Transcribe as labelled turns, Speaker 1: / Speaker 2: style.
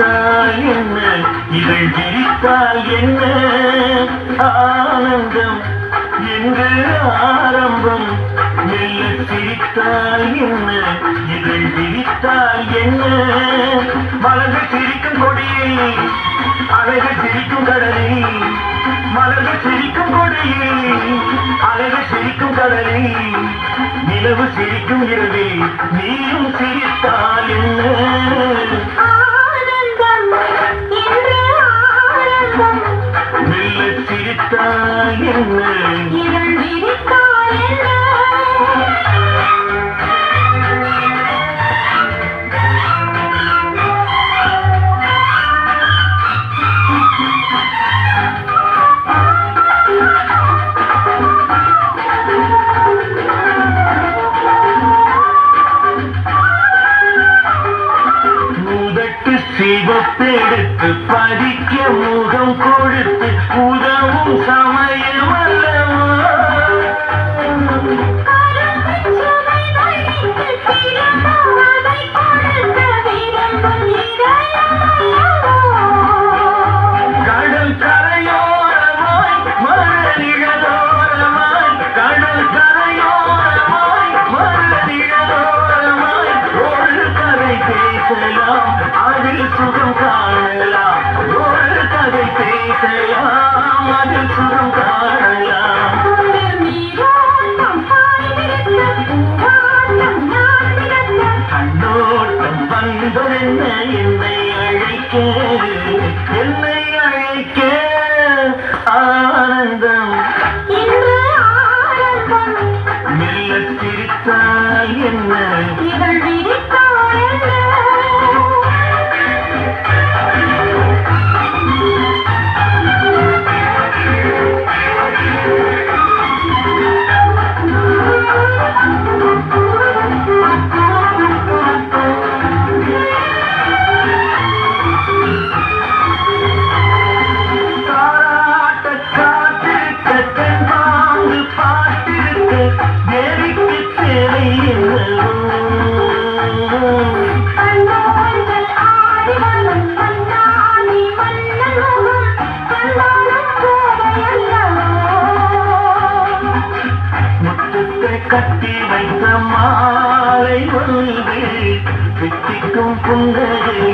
Speaker 1: சிரித்தால் என்ன இவள் விரித்தால் என்ன ஆனந்தம் என்று ஆரம்பம் மெல்ல சிரித்தால் என்ன இவள் விரித்தால் என்ன மலர்கள் சிரிக்கும் கொடியை அலைகள் சிரிக்கும் கடலை மலர்கள் சிரிக்கும் கொடியை அலைகள் சிரிக்கும் கடலை நிலவு சிரிக்கும் இரவில் நீயும் சிரித்தால் என்ன மெல்ல சிரித்தால் என்ன சிவப்பெடுத்து படிக்க முகம் கொடுத்து உதவும் சமயம் அல்லவா கடல் கரையோரமாய் மரநிழலோரமாய் கடல் கரையோரமாய் மரநிழலோரமாய் ஒரு கரை பேசலாம் அதில் சுகம் காணலாம் ஒரு கதை பேசலாம் அதில் சுகம் காணலாம் கண்ணோட்டம் வந்ததென்ன என்னை அழைக்க என்னை அழைக்க ஆனந்தம் மெல்ல சிரித்தால் என்ன கட்டி வைத்த மாலை ஒன்று வெட்டிக்கும் புன்னகை